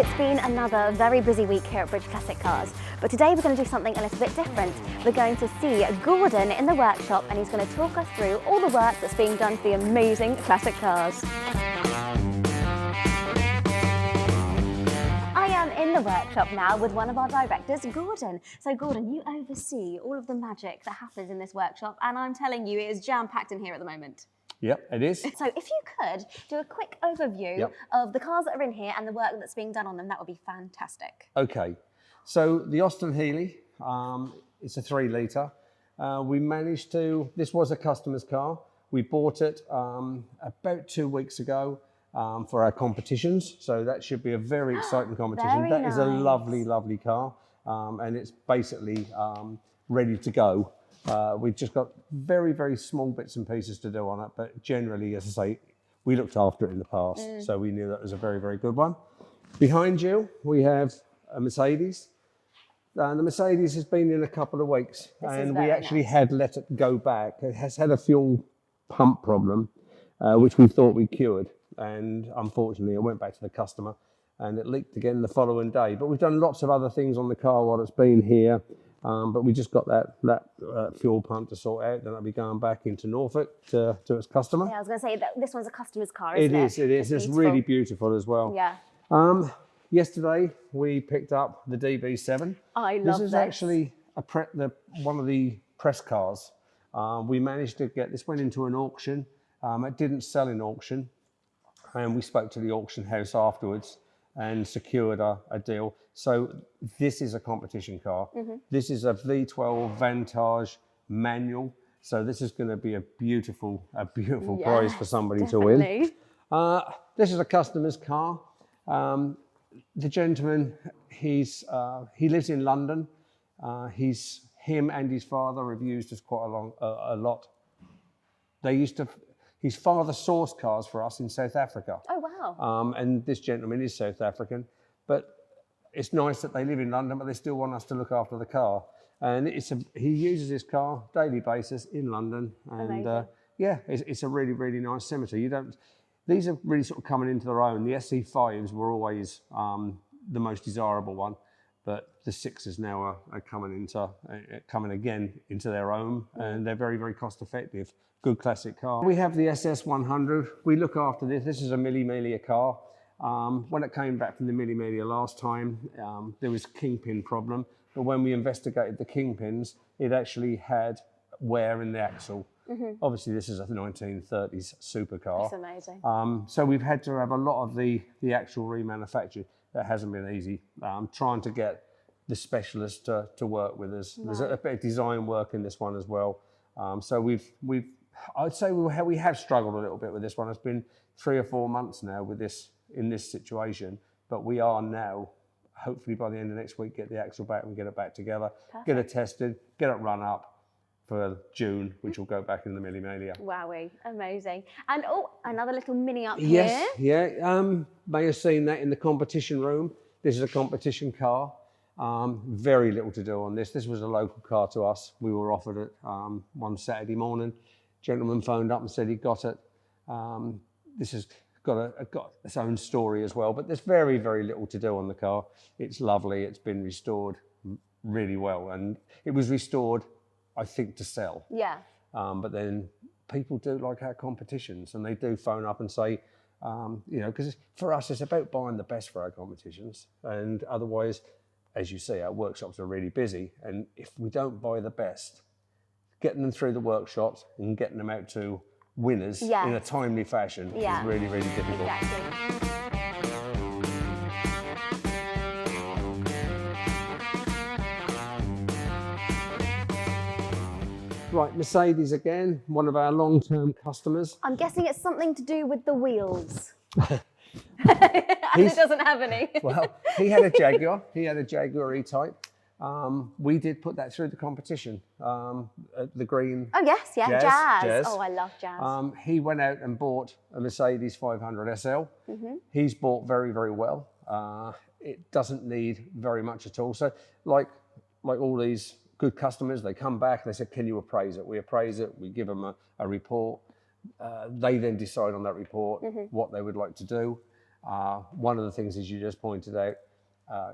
It's been another very busy week here at Bridge Classic Cars, but today we're going to do something a little bit different. We're going to see Gordon in the workshop and he's going to talk us through all the work that's being done to the amazing classic cars. I am in the workshop now with one of our directors, Gordon. So Gordon, you oversee all of the magic that happens in this workshop, and I'm telling you, it is jam-packed in here at the moment. Yep, it is. So if you could do a quick overview of the cars that are in here and the work that's being done on them, that would be fantastic. Okay, so the Austin Healey, it's a 3 litre. We managed to, this was a customer's car. We bought it about 2 weeks ago for our competitions. So that should be a very exciting competition. That is a lovely, lovely car. And it's basically ready to go. We've just got very, very small bits and pieces to do on it, but generally, as I say, we looked after it in the past, so we knew that was a very, very good one. Behind you, we have a Mercedes. And the Mercedes has been in a couple of weeks, and we actually had let it go back. It has had a fuel pump problem, which we thought we cured, and unfortunately, it went back to the customer, and it leaked again the following day. But we've done lots of other things on the car while it's been here. But we just got that fuel pump to sort out. Then I'll be going back into Norfolk to its customer. Yeah, I was going to say that this one's a customer's car, isn't it? It is. It's really beautiful as well. Yeah. Yesterday we picked up the DB7. I love this. This is actually one of the press cars. We managed to get this. Went into an auction. It didn't sell in auction, and we spoke to the auction house afterwards and secured a deal. So this is a competition car. This is a V12 Vantage manual. So this is going to be a beautiful prize for somebody to win. This is a customer's car. The gentleman, he lives in London. Him and his father have used us quite a lot. His father sourced cars for us in South Africa. Oh, wow. And this gentleman is South African, but it's nice that they live in London, but they still want us to look after the car. And he uses his car daily basis in London. And yeah, it's a really, really nice cemetery. These are really sort of coming into their own. The SE5s were always the most desirable one, but the 6s now are coming again into their own, and they're very, very cost effective. Good classic car. We have the SS100. We look after this. This is a Mille Miglia car. When it came back from the Mille Miglia last time, there was a kingpin problem. But when we investigated the kingpins, it actually had wear in the axle. Obviously, this is a 1930s supercar. That's amazing. So we've had to have a lot of the axle remanufactured. That hasn't been easy. Trying to get the specialists to work with us. Right. There's a bit of design work in this one as well. So I'd say we have struggled a little bit with this one. It's been 3 or 4 months now in this situation, but we are now, hopefully by the end of next week, get the axle back and get it back together. Perfect. Get it tested, get it run up for June, which will go back in the Mille Miglia. Wowee, amazing. And another little mini up here. Yes, yeah. May have seen that in the competition room. This is a competition car. Very little to do on this. This was a local car to us. We were offered it one Saturday morning. Gentleman phoned up and said he got it. This has got its own story as well, but there's very, very little to do on the car. It's lovely. It's been restored really well, and it was restored, I think, to sell. Yeah. But then people do like our competitions, and they do phone up and say, because for us it's about buying the best for our competitions, and otherwise, as you see, our workshops are really busy, and if we don't buy the best, getting them through the workshops and getting them out to winners in a timely fashion is really, really difficult. Exactly. Right, Mercedes again, one of our long-term customers. I'm guessing it's something to do with the wheels. It doesn't have any. Well, he had a Jaguar. He had a Jaguar E-Type. We did put that through the competition. The green. Oh yes, yeah, Jazz. Oh, I love Jazz. He went out and bought a Mercedes 500 SL. He's bought very, very well. It doesn't need very much at all. So, like all these good customers, they come back. They said, "Can you appraise it?" We appraise it. We give them a report. They then decide on that report what they would like to do. One of the things, as you just pointed out,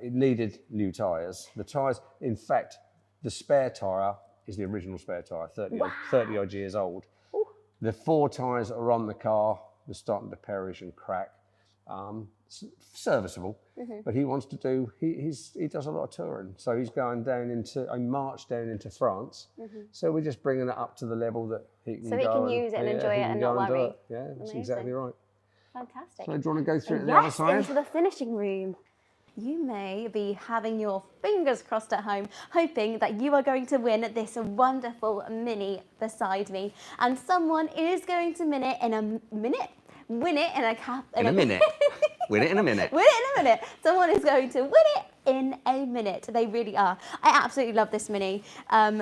it needed new tyres. The tyres, in fact, the spare tyre is the original spare tyre, 30 odd years old. Ooh. The 4 tyres that are on the car were starting to perish and crack. Serviceable, but he wants to do, he does a lot of touring. So he's going down into, a march down into France. So we're just bringing it up to the level that he can So he can use it and enjoy it and not worry. Yeah, that's exactly right. Fantastic. So do you want to go through it to the other side? Into the finishing room. You may be having your fingers crossed at home, hoping that you are going to win this wonderful Mini beside me. And someone is going to win it in a minute. Win it in a minute. Win it in a minute. Win it in a minute. Someone is going to win it in a minute. They really are. I absolutely love this Mini. I'm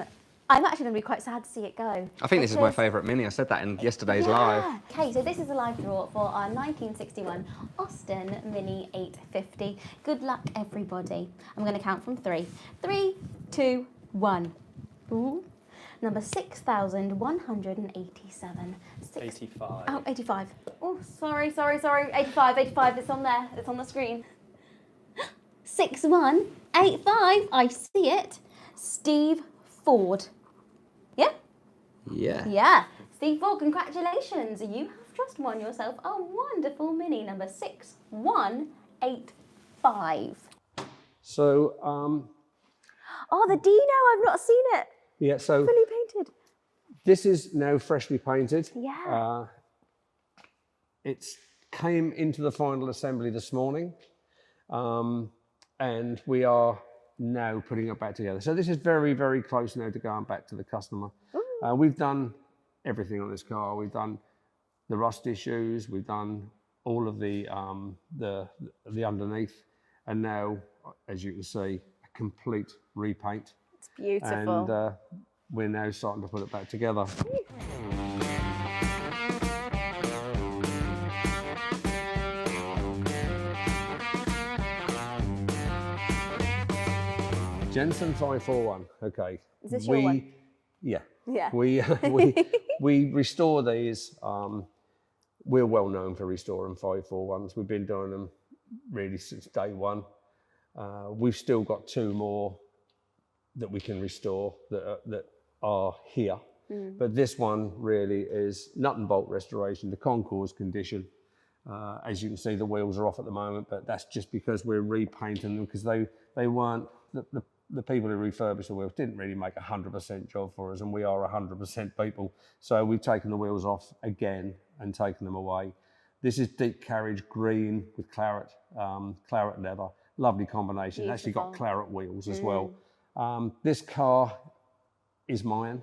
actually going to be quite sad to see it go. I think this is my favourite Mini. I said that in yesterday's live. Okay, so this is a live draw for our 1961 Austin Mini 850. Good luck, everybody. I'm going to count from 3. 3, 2, 1. Ooh. Number 6,187. 85. Oh, 85. Oh, sorry. 85, it's on there. It's on the screen. 6185, I see it. Steve Ford. Yeah? Yeah. Yeah. Steve Ford, congratulations. You have just won yourself a wonderful Mini, number 6185. So, Oh, the Dino, I've not seen it. yeah, so Fully painted. this is now freshly painted. Yeah. It came into the final assembly this morning, and we are now putting it back together. So this is very, very close now to going back to the customer. We've done everything on this car. We've done the rust issues. We've done all of the underneath, and now, as you can see, a complete repaint. It's beautiful. And we're now starting to put it back together. Jensen 541. Okay. Is this your one? Yeah. Yeah. We restore these. We're well known for restoring 541s. We've been doing them really since day one. We've still got 2 more that we can restore that are here. But this one really is nut and bolt restoration, the concours condition. As you can see, the wheels are off at the moment, but that's just because we're repainting them, because they weren't, the people who refurbished the wheels didn't really make 100% job for us, and we are 100% people. So we've taken the wheels off again and taken them away. This is deep carriage green with claret leather. Lovely combination. It's actually got claret wheels as well. This car is mine,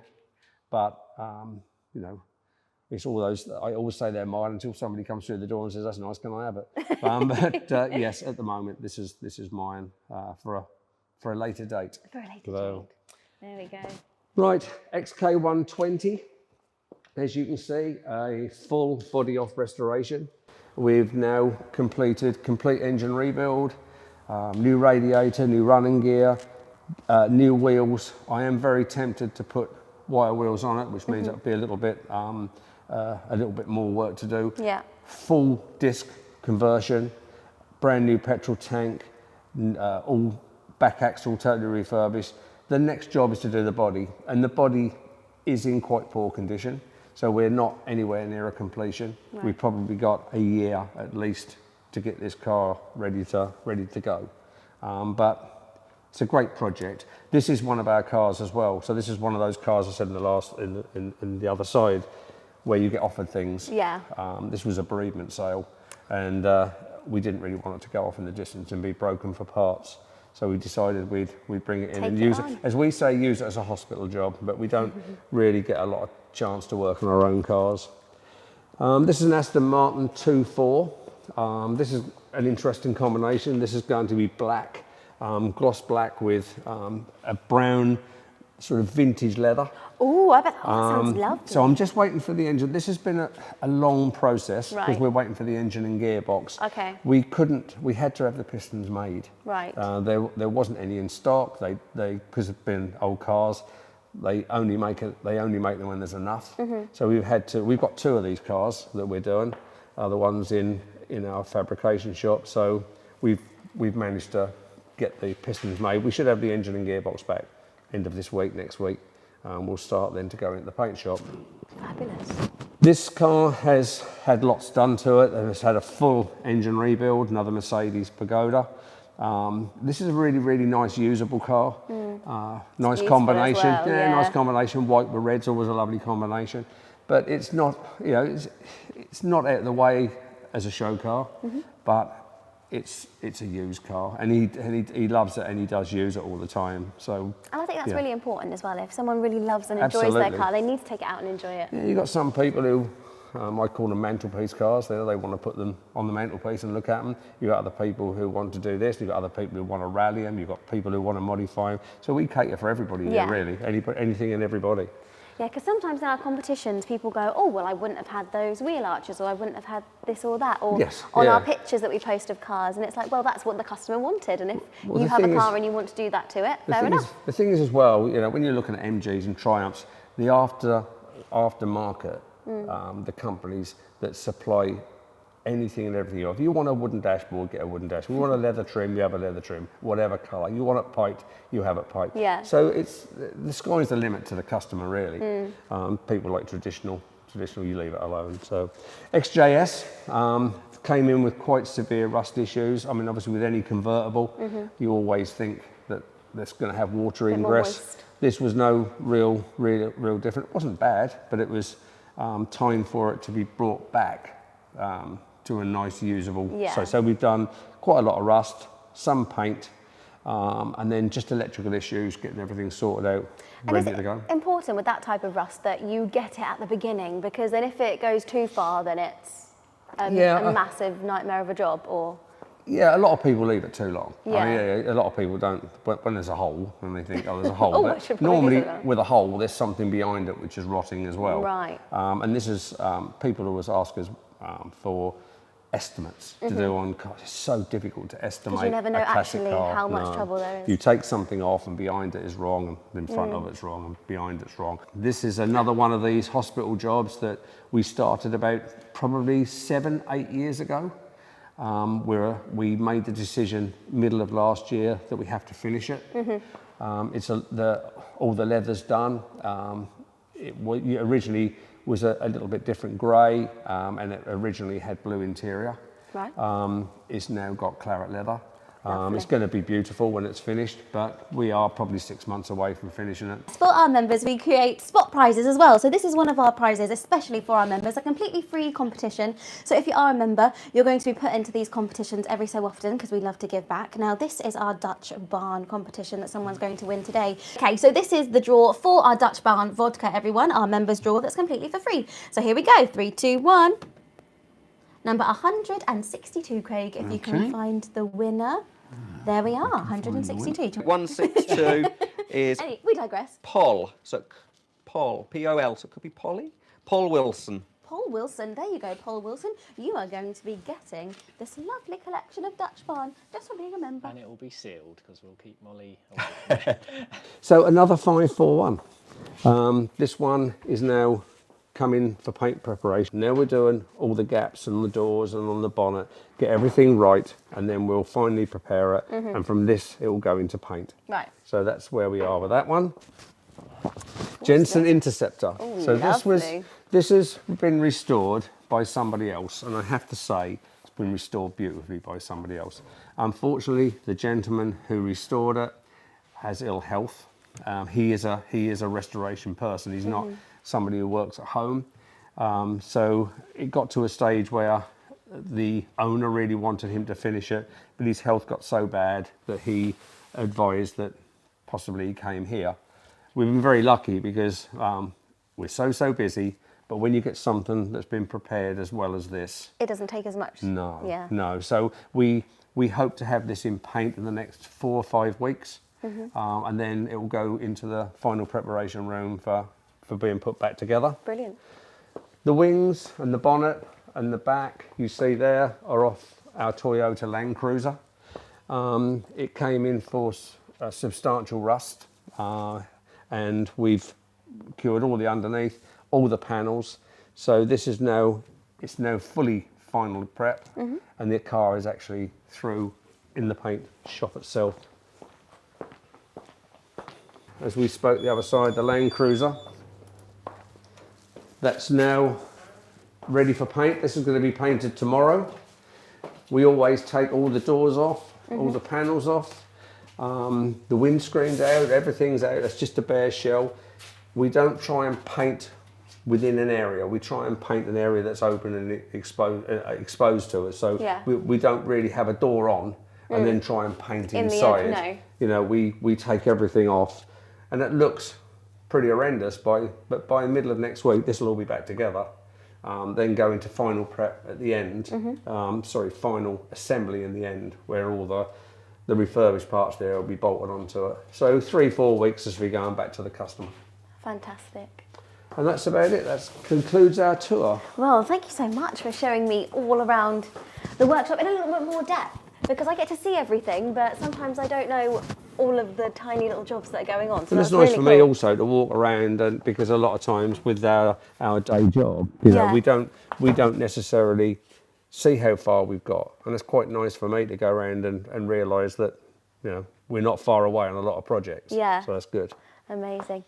but you know, it's all those, I always say they're mine until somebody comes through the door and says, that's nice, can I have it? But yes, at the moment, this is mine for a later date. For a later date. There we go. Right, XK120, as you can see, a full body off restoration. We've now completed complete engine rebuild, new radiator, new running gear, new wheels. I am very tempted to put wire wheels on it, which means it'll be a little bit more work to do. Yeah. Full disc conversion, brand new petrol tank, all back axle totally refurbished. The next job is to do the body, and the body is in quite poor condition, so we're not anywhere near a completion. Right. We've probably got a year at least to get this car ready to go. But it's a great project. This is one of our cars as well. So this is one of those cars I said in the last, in the other side, where you get offered things. Yeah. This was a bereavement sale, and we didn't really want it to go off in the distance and be broken for parts. So we decided we'd bring it in and use it, as we say, use it as a hospital job, but we don't really get a lot of chance to work on our own cars. This is an Aston Martin 2.4. This is an interesting combination. This is going to be black, gloss black with a brown sort of vintage leather. Oh, I bet that sounds lovely. So I'm just waiting for the engine. This has been a long process because Right. we're waiting for the engine and gearbox. Okay. We had to have the pistons made. Right. There wasn't any in stock. They because they've been old cars, they only make them when there's enough. So we've got 2 of these cars that we're doing. The ones in in our fabrication shop. So we've managed to get the pistons made. We should have the engine and gearbox back end of this week, next week. We'll start then to go into the paint shop. Fabulous. This car has had lots done to it, and it's had a full engine rebuild, another Mercedes Pagoda. This is a really, really nice usable car. Nice combination. Well, yeah. Nice combination. White with red's always a lovely combination. But it's not, you know, it's not out of the way as a show car, but it's a used car, and he loves it, and he does use it all the time. So, and I think that's yeah. really important as well. If someone really loves and enjoys their Absolutely. car, they need to take it out and enjoy it. Yeah, you've got some people who, I call them mantelpiece cars. They want to put them on the mantelpiece and look at them. You've got other people who want to do this. You've got other people who want to rally them. You've got people who want to modify them. So we cater for everybody Yeah. here, really. Anything and everybody. Yeah, because sometimes in our competitions, people go, oh, well, I wouldn't have had those wheel arches, or I wouldn't have had this or that, or Yes, on yeah. our pictures that we post of cars, and it's like, well, that's what the customer wanted, and if Well, you the have a thing car is- and you want to do that to it, The fair thing enough. the thing is as well, you know, when you're looking at MGs and Triumphs, the aftermarket, the companies that supply anything and everything. If you want a wooden dashboard, get a wooden dashboard. You want a leather trim, you have a leather trim, whatever colour. You want it piped, you have it piped. Yeah. So it's the sky's the limit to the customer, really. People like traditional, you leave it alone. So XJS came in with quite severe rust issues. I mean, obviously with any convertible, you always think that that's going to have water Bit more ingress. moist. This was no real different. It wasn't bad, but it was time for it to be brought back to a nice usable. Yeah. So we've done quite a lot of rust, some paint, and then just electrical issues, getting everything sorted out, And ready is to it go. important with that type of rust that you get it at the beginning, because then if it goes too far, then it's a massive nightmare of a job, or... Yeah, a lot of people leave it too long. I Yeah. mean, a lot of people don't. When there's a hole, and they think, oh, there's a hole. Oh, I But should probably normally, do that. with a hole, there's something behind it which is rotting as well. Right. And this is people always ask us for estimates to do on cars. It's so difficult to estimate. never know a classic actually car. how much trouble there is. You take something off, and behind it is wrong, and in front of it's wrong, and behind it's wrong. This is another one of these hospital jobs that we started about probably 7-8 years ago. Where we made the decision middle of last year that we have to finish it. All the leather's done. It originally was a little bit different grey, and it originally had blue interior. Right. It's now got claret leather. Lovely. It's going to be beautiful when it's finished, but we are probably 6 months away from finishing it. For our members, we create spot prizes as well. So this is one of our prizes, especially for our members, a completely free competition. So if you are a member, you're going to be put into these competitions every so often, because we love to give back. Now, this is our Dutch Barn competition that someone's going to win today. Okay, so this is the draw for our Dutch Barn vodka, everyone, our members draw that's completely for free. So here we go, 3, 2, 1. Number 162, Craig, if you can find the winner. There we are, 162. 162 is Anyway, we digress. Pol. So Pol, P-O-L. So it could be Polly. Paul Wilson. Paul Wilson, there you go, Paul Wilson. You are going to be getting this lovely collection of Dutch Barn just for being a member. And it will be sealed because we'll keep Molly away. So another 541. This one is now coming for paint preparation. Now we're doing all the gaps on the doors and on the bonnet, get everything right, and then we'll finally prepare it. And from this, it will go into paint. Right. So that's where we are with that one. Jensen Interceptor. Ooh, So lovely. this has been restored by somebody else, and I have to say it's been restored beautifully by somebody else. Unfortunately, the gentleman who restored it has ill health. He is a restoration person. He's not somebody who works at home. So it got to a stage where the owner really wanted him to finish it, but his health got so bad that he advised that possibly he came here. We've been very lucky because we're so busy, but when you get something that's been prepared as well as this, It doesn't take as much. no, Yeah. no. So we hope to have this in paint in the next 4 or 5 weeks, and then it will go into the final preparation room for being put back together. Brilliant. The wings and the bonnet and the back you see there are off our Toyota Land Cruiser. It came in for substantial rust, and we've cured all the underneath, all the panels. So this is now, it's now fully final prep, and the car is actually through in the paint shop itself. As we spoke the other side, the Land Cruiser, that's now ready for paint. This is going to be painted tomorrow. We always take all the doors off, all the panels off, the windscreen's out, everything's out. It's just a bare shell. We don't try and paint within an area. We try and paint an area that's open and exposed to us. So we don't really have a door on and then try and paint inside. No. You know, we take everything off, and it looks pretty horrendous. But by the middle of next week, this will all be back together. Then go into final prep at the end. Final assembly in the end, where all the refurbished parts there will be bolted onto it. So 3-4 weeks as we going back to the customer. Fantastic. And that's about it. That concludes our tour. Well, thank you so much for showing me all around the workshop in a little bit more depth, because I get to see everything, but sometimes I don't know all of the tiny little jobs that are going on. So and it's nice really for me also to walk around, and because a lot of times with our day job, you know, we don't necessarily see how far we've got, and it's quite nice for me to go around and realise that, you know, we're not far away on a lot of projects. Yeah. So that's good. Amazing.